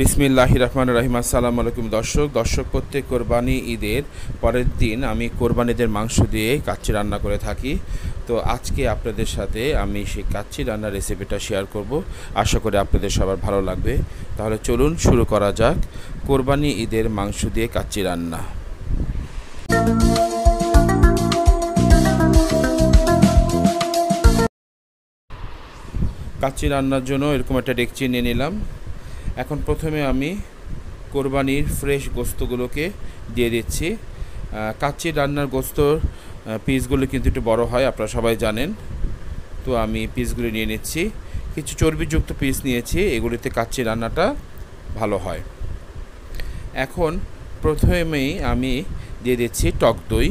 বিসমিল্লাহির রহমানির রহিম। আসসালামু আলাইকুম দর্শক প্রত্যেক কোরবানি ঈদের পরের দিন আমি কোরবানিদের মাংস দিয়ে কাচ্চি রান্না করে থাকি। তো আজকে আপনাদের সাথে আমি সেই কাচ্চি রান্নার রেসিপিটা শেয়ার করব। আশা করি আপনাদের সবার ভালো লাগবে। তাহলে চলুন শুরু করা যাক কোরবানি ঈদের মাংস দিয়ে কাচ্চি রান্না। কাচ্চি রান্নার জন্য এরকম একটা ডেকচি নিয়ে নিলাম। এখন প্রথমে আমি কোরবানির ফ্রেশ গোস্তগুলোকে দিয়ে দিচ্ছি। কাচ্চি রান্নার গোস্তর পিসগুলো কিন্তু একটু বড় হয়, আপনারা সবাই জানেন। তো আমি পিসগুলো নিয়ে নিচ্ছি, কিছু চর্বিযুক্ত পিস নিয়েছি, এগুলিতে কাচ্চি রান্নাটা ভালো হয়। এখন প্রথমেই আমি দিয়ে দিচ্ছি টক দই।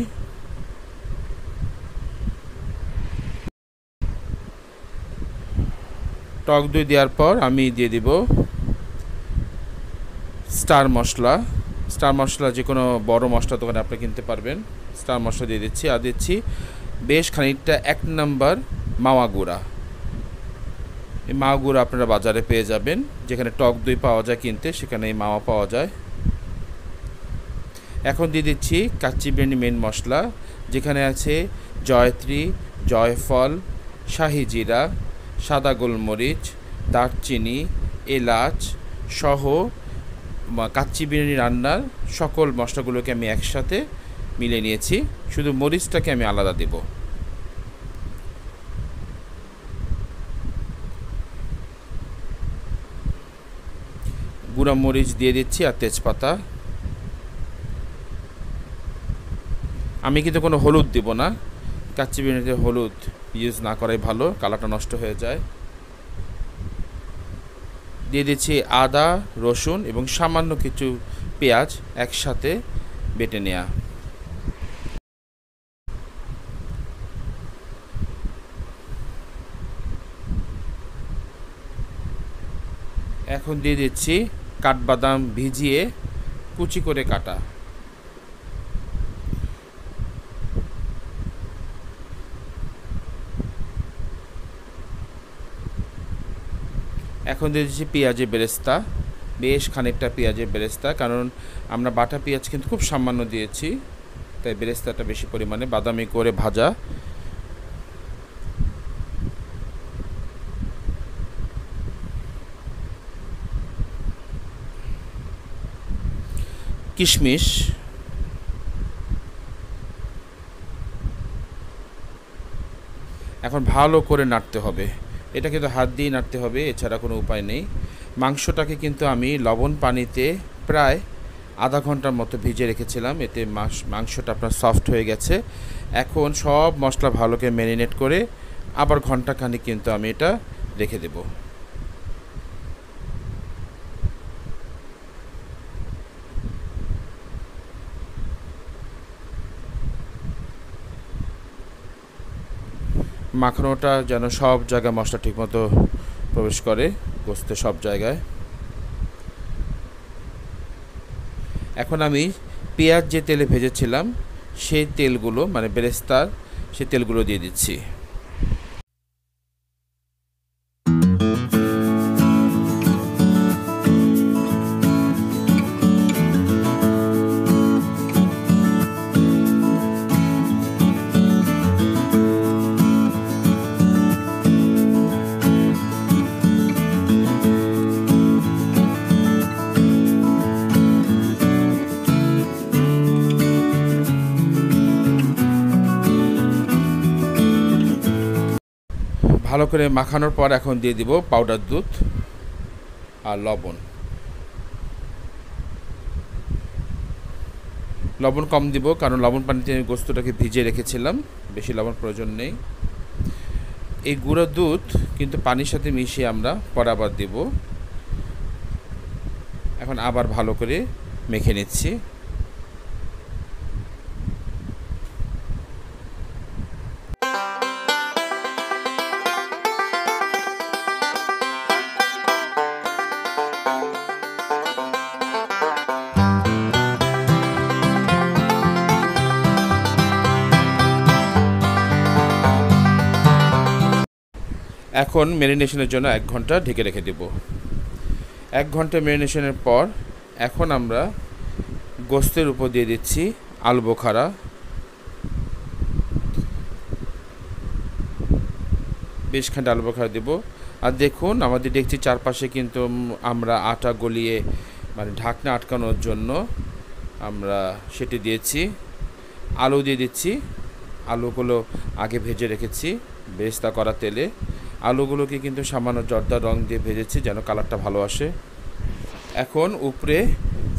টক দই দেওয়ার পর আমি দিয়ে দিব স্টার মশলা যে কোনো বড় মশলা দোকানে আপনি কিনতে পারবেন। স্টার মশলা দিয়ে দিচ্ছি, আর দিচ্ছি বেশ খানিকটা 1 নম্বর মাওয়া গুঁড়া। এই মাওয়া গুঁড়া আপনারা বাজারে পেয়ে যাবেন, যেখানে টক দই পাওয়া যায় কিনতে, সেখানে এই মাওয়া পাওয়া যায়। এখন দিয়ে দিচ্ছি কাচ্চি বিরিয়ানি মেন মশলা, যেখানে আছে জয়ত্রী, জয়ফল, শাহি জিরা, সাদা গোলমরিচ, দারচিনি, এলাচ সহ কাচ্চি বিরিয়ানি রান্নার সকল মশলাগুলোকে আমি একসাথে মিলে নিয়েছি, শুধু মরিচটাকে আমি আলাদা দেব। গুঁড়া মরিচ দিয়ে দিচ্ছি আর তেজপাতা। আমি কিন্তু কোনো হলুদ দেব না, কাচ্চি বিরিয়ানিতে হলুদ ইউজ না করাই ভালো, কালারটা নষ্ট হয়ে যায়। দিয়ে দিচ্ছি আদা, রসুন এবং সামান্য কিছু পেঁয়াজ একসাথে বেটে নেওয়া। এখন দিয়ে দিচ্ছি কাঠবাদাম ভিজিয়ে কুচি করে কাটা। এখন দিয়ে দিচ্ছি পেঁয়াজের বেরেস্তা, বেশ খানিকটা পেঁয়াজের বেরেস্তা, কারণ আমরা বাটা পেঁয়াজ কিন্তু খুব সামান্য দিয়েছি, তাই বেরেস্তাটা বেশি পরিমাণে বাদামি করে ভাজা। কিশমিশ, এখন ভালো করে নাড়তে হবে, এটা কিন্তু হাত দিয়ে নাড়তে হবে, এছাড়া কোনো উপায় নেই। মাংসটাকে কিন্তু আমি লবণ পানিতে প্রায় আধা ঘন্টার মতো ভিজে রেখেছিলাম, এতে মাংসটা আপনার সফট হয়ে গেছে। এখন সব মশলা ভালো করে ম্যারিনেট করে আবার ঘন্টাখানিক কিন্তু আমি এটা রেখে দেব। মাখানোটা যেন সব জায়গায় মশলা ঠিকমতো প্রবেশ করে, গোস্তে সব জায়গায়। এখন আমি পেঁয়াজ যে তেলে ভেজেছিলাম সেই তেলগুলো, মানে বেরেস্তার সেই তেলগুলো দিয়ে দিচ্ছি। ভালো করে মাখানোর পর এখন দিয়ে দিব পাউডার দুধ আর লবণ কম দিব, কারণ লবণ পানিতে আমি গোস্তটাকে ভিজে রেখেছিলাম, বেশি লবণ প্রয়োজন নেই। এই গুঁড়ো দুধ কিন্তু পানির সাথে মিশিয়ে আমরা পরে আবার দেব। এখন আবার ভালো করে মেখে নিচ্ছি। এখন ম্যারিনেশনের জন্য 1 ঘন্টা ঢেকে রেখে দেব। 1 ঘন্টা ম্যারিনেশনের পর এখন আমরা গোস্তের উপর দিয়ে দিচ্ছি আলু বোখারা। বেশ খানিকটা আলু বোখারা দেব। আর দেখুন আমাদের ডেকচির চারপাশে কিন্তু আমরা আটা গলিয়ে মানে ঢাকনা আটকানোর জন্য আমরা সেটি দিয়েছি। আলু দিয়ে দিচ্ছি, আলুগুলো আগে ভেজে রেখেছি বেরেস্তা করা তেলে। আলুগুলোকে কিন্তু সামান্য জর্দা রং দিয়ে ভেজেছি যেন কালারটা ভালো আসে। এখন উপরে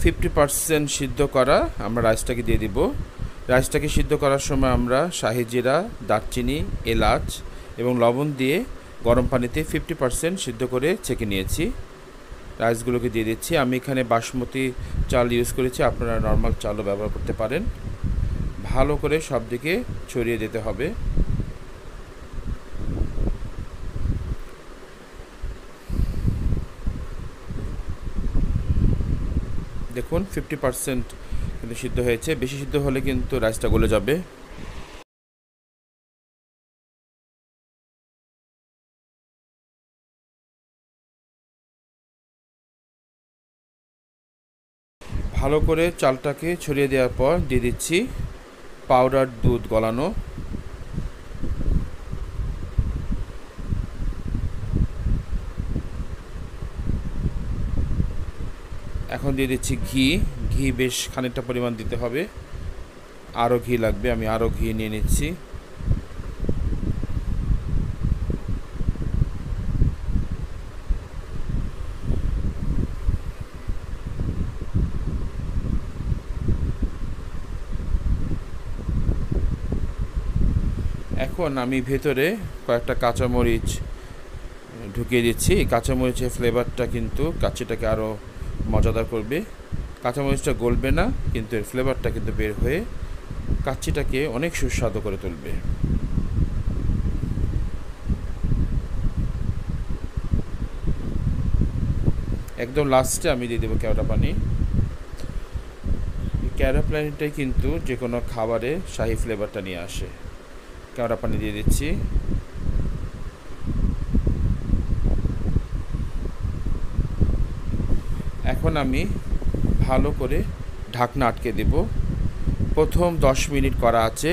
50% সিদ্ধ করা আমরা রাইসটাকে দিয়ে দিব। রাইসটাকে সিদ্ধ করার সময় আমরা শাহি জিরা, দারচিনি, এলাচ এবং লবণ দিয়ে গরম পানিতে 50% সিদ্ধ করে ছেঁকে নিয়েছি। রাইসগুলোকে দিয়ে দিচ্ছি। আমি এখানে বাসমতি চাল ইউজ করেছি, আপনারা নর্মাল চালও ব্যবহার করতে পারেন। ভালো করে সব দিকে ছড়িয়ে দিতে হবে। দেখুন 50% কিন্তু সিদ্ধ হয়েছে, বেশি সিদ্ধ হলে কিন্তু রাইসটা গলে যাবে। ভালো করে চালটাকে ছড়িয়ে দেওয়ার পর দিয়ে দিচ্ছি পাউডার দুধ গলানো। এখন দিয়ে দিচ্ছি ঘি। ঘি বেশ খানিকটা পরিমাণ দিতে হবে, আরও ঘি লাগবে, আমি আরও ঘি নিয়ে নিচ্ছি। এখন আমি ভেতরে কয়েকটা কাঁচামরিচ ঢুকিয়ে দিচ্ছি। এই কাঁচামরিচের ফ্লেভারটা কিন্তু কাচ্চিটাকে আরও মজাদার করবে। কাঁচামরিচটা গলবে না, কিন্তু এর ফ্লেভারটা কিন্তু বের হয়ে কাচ্চিটাকে অনেক সুস্বাদু করে তুলবে। একদম লাস্টে আমি দিয়ে দেবো কেওড়া পানি। কেওড়া পানিটাই কিন্তু যে কোনো খাবারে শাহি ফ্লেভারটা নিয়ে আসে। কেওড়া পানি দিয়ে দিচ্ছি। এখন আমি ভালো করে ঢাকনা আটকে দেব। প্রথম 10 মিনিট করা আছে,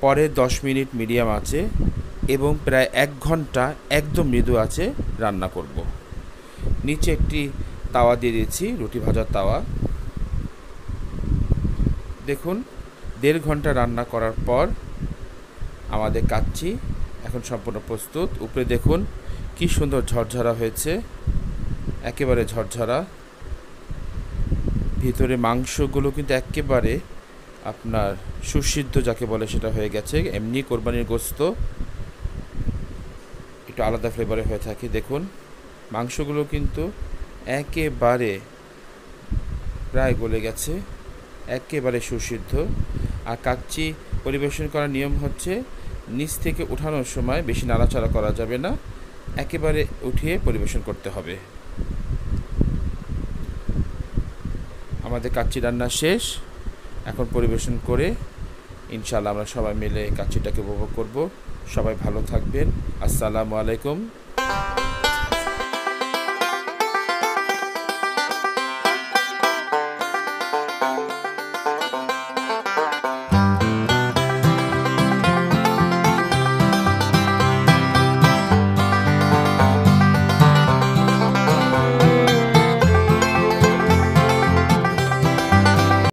পরে 10 মিনিট মিডিয়াম আছে এবং প্রায় 1 ঘন্টা একদম মৃদু আছে রান্না করব। নিচে একটি তাওয়া দিয়ে দিয়েছি, রুটি ভাজার তাওয়া। দেখুন 1.5 ঘন্টা রান্না করার পর আমাদের কাচ্চি এখন সম্পূর্ণ প্রস্তুত। উপরে দেখুন কি সুন্দর ঝরঝরা হয়েছে, একেবারে ঝরঝরা। ভিতরে মাংসগুলো কিন্তু একেবারে আপনার সুসিদ্ধ যাকে বলে সেটা হয়ে গেছে। এমনি কোরবানির গোস্ত একটু আলাদা ফ্লেভারে হয়ে থাকে। দেখুন মাংসগুলো কিন্তু একেবারে প্রায় গলে গেছে, একেবারে সুসিদ্ধ। আর কাচ্চি পরিবেশন করার নিয়ম হচ্ছে নিচ থেকে উঠানোর সময় বেশি নাড়াচাড়া করা যাবে না, একেবারে উঠিয়ে পরিবেশন করতে হবে। আমাদের কাচ্চি রান্না শেষ, এখন পরিবেশন করে ইনশাআল্লাহ আমরা সবাই মিলে কাচ্চিটাকে উপভোগ করব। সবাই ভালো থাকবেন। আসসালামু আলাইকুম।